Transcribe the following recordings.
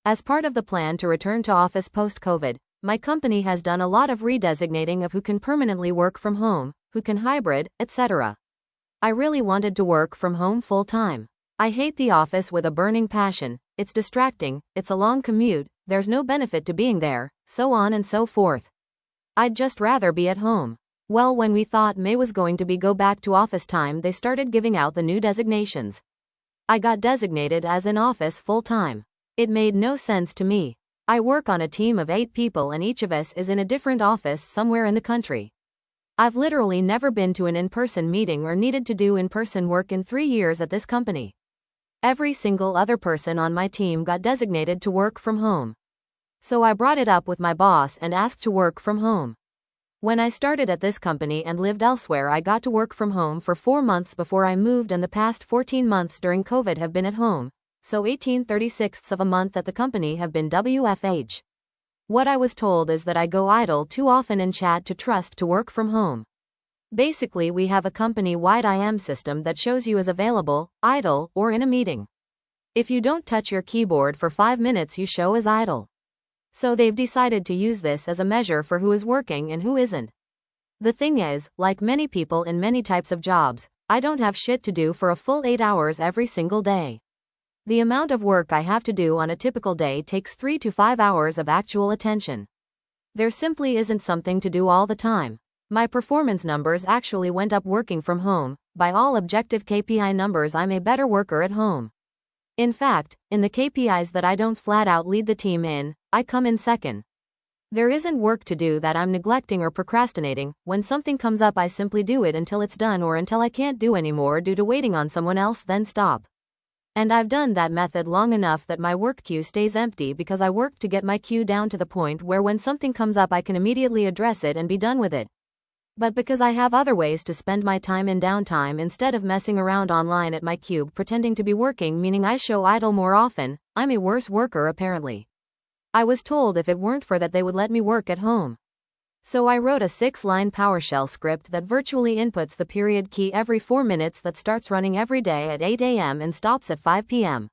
As part of the plan to return to office post-COVID, my company has done a lot of redesignating of who can permanently work from home, who can hybrid, etc. I really wanted to work from home full-time. I hate the office with a burning passion. It's distracting, it's a long commute, there's no benefit to being there, so on and so forth. I'd just rather be at home. Well, when we thought May was going to go back to office time, they started giving out the new designations. I got designated as in office full-time. It made no sense to me. I work on a team of 8 people and each of us is in a different office somewhere in the country. I've literally never been to an in-person meeting or needed to do in-person work in 3 years at this company. Every single other person on my team got designated to work from home. So I brought it up with my boss and asked to work from home. When I started at this company and lived elsewhere, I got to work from home for 4 months before I moved, and the past 14 months during COVID have been at home, so 18/36ths of a month at the company have been WFH. What I was told is that I go idle too often and chat to trust to work from home. Basically, we have a company-wide IM system that shows you as available, idle, or in a meeting. If you don't touch your keyboard for 5 minutes, you show as idle. So they've decided to use this as a measure for who is working and who isn't. The thing is, like many people in many types of jobs, I don't have shit to do for a full 8 hours every single day. The amount of work I have to do on a typical day takes 3 to 5 hours of actual attention. There simply isn't something to do all the time. My performance numbers actually went up working from home. By all objective KPI numbers, I'm a better worker at home. In fact, in the KPIs that I don't flat out lead the team in, I come in second. There isn't work to do that I'm neglecting or procrastinating. When something comes up, I simply do it until it's done or until I can't do anymore due to waiting on someone else, then stop. And I've done that method long enough that my work queue stays empty because I work to get my queue down to the point where when something comes up I can immediately address it and be done with it. But because I have other ways to spend my time in downtime instead of messing around online at my cube pretending to be working, meaning I show idle more often, I'm a worse worker apparently. I was told if it weren't for that they would let me work at home. So I wrote a 6-line PowerShell script that virtually inputs the period key every 4 minutes, that starts running every day at 8 a.m. and stops at 5 p.m.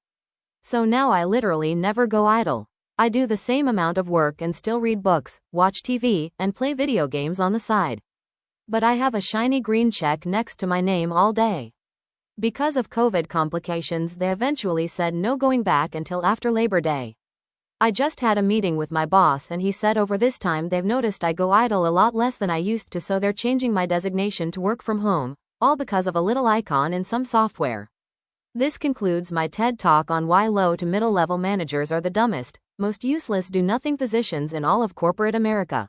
So now I literally never go idle. I do the same amount of work and still read books, watch TV, and play video games on the side. But I have a shiny green check next to my name all day. Because of COVID complications, they eventually said no going back until after Labor Day. I just had a meeting with my boss and he said over this time they've noticed I go idle a lot less than I used to, so they're changing my designation to work from home, all because of a little icon in some software. This concludes my TED Talk on why low to middle level managers are the dumbest, most useless do-nothing positions in all of corporate America.